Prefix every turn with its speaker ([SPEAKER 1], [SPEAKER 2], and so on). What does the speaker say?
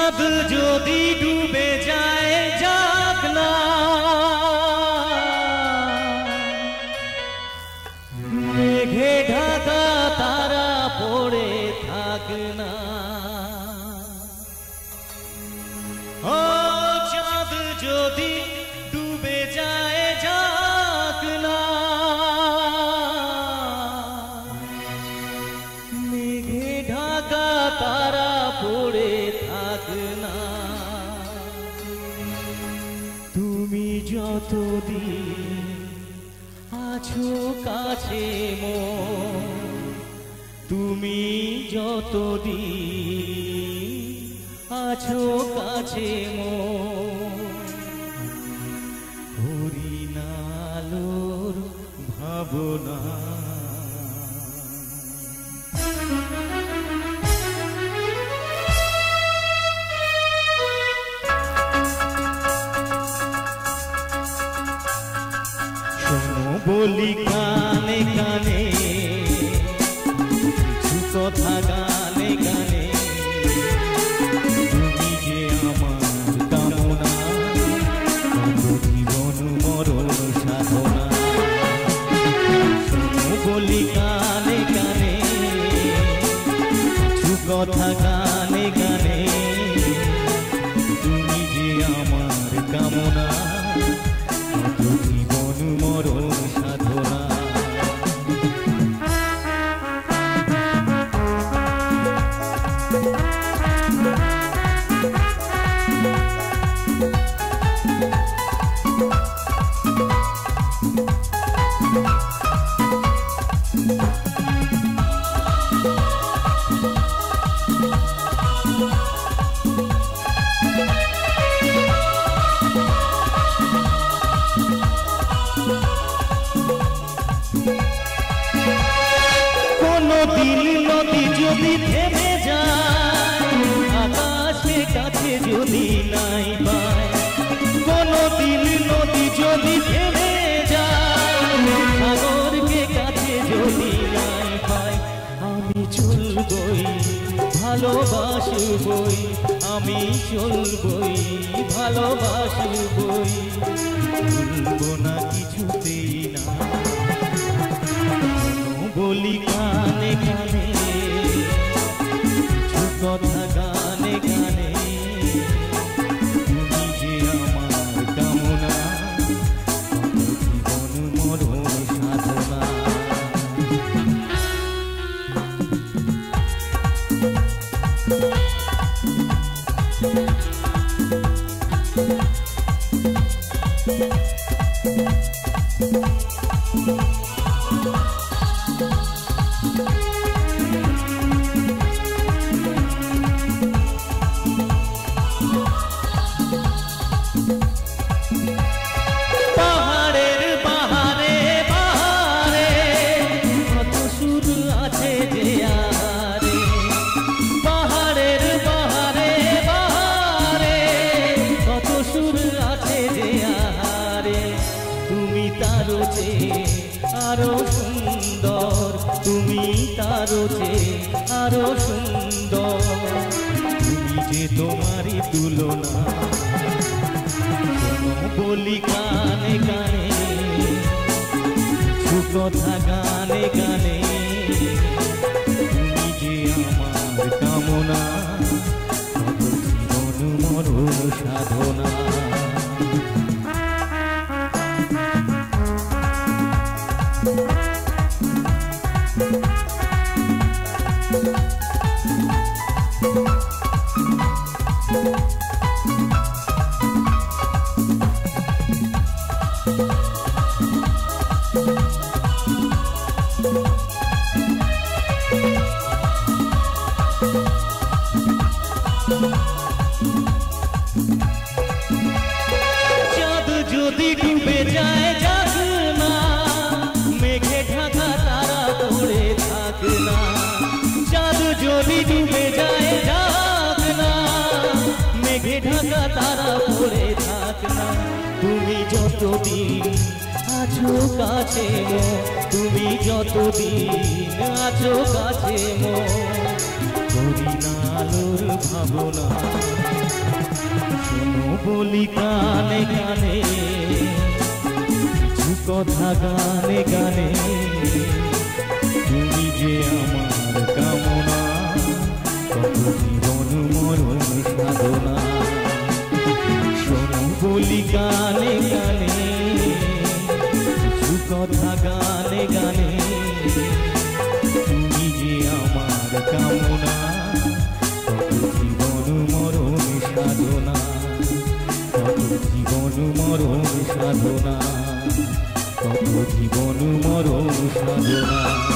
[SPEAKER 1] চাঁদ যদি ডুবে যায় যাক না, মেঘে ঢাকা তারা পড়ে থাক না। ও চাঁদ যদি ডুবে যায় যাক না, মেঘে ঢাকা তারা পড়ে থাক না। তুমি যতদিন আছো কাছে মোর, তুমি যতদিন আছো কাছে মোর, হরিণালোর ভাবনা। বলি কানে কানে কিছু কথা, গানে গানে তুমি যে আমার কামনা, জীবন মরণ সাধনা। বলি কানে কানে কিছু কথা, গানে গানে তুমি যে আমার কামনা, জীবন মরণ সাধনা। দিন নদী যদি থেমে যায়, আকাশে কাছে যদি নাই পায়, কোনো দিন নদী যদি থেমে যায়, সাগরকে কাছে যদি নাই পায়, আমি চলবই ভালোবাসবই, আমি চলবই ভালোবাসবই, ভুলবো না কিছুতেই না। বলি কানে কানে কিছু কথা, গানে গানে তুমি যে আমার কামনা, জীবন মরণ সাধনা। আরো সুন্দর তুমি, তারো চেয়ে আরো সুন্দর, তুমি যে তোমারই তুলনা। বলি কানে কানে কিছু কথা, গানে গানে তুমি যে আমার কামনা, জীবন মরণ সাধনা। চাঁদ যদি ডুবে যায় যাক না, মেঘে ঢাকা তারা পড়ে থাক না। চাঁদ যদি ডুবে যায় যাক না, মেঘে ঢাকা তারা পড়ে থাক না। তুমি যতদিন আছো কাছে মো, তুমি যতদিন আছো কাছে মো, হরিণালোর ভাবনা। বলি গানে গানে, কিছু কথা গানে গানে, তুমি যে আমার কামনা, কত জীবন মরণ সাধনা। শোনো বলি গানে গানে, কিছু কথা গানে গানে, তুমি যে আমার কামনা, কত জীবন মরণ সাধনা, কত জীবন মরণ সাধনা, কত জীবন মরণ সাধনা।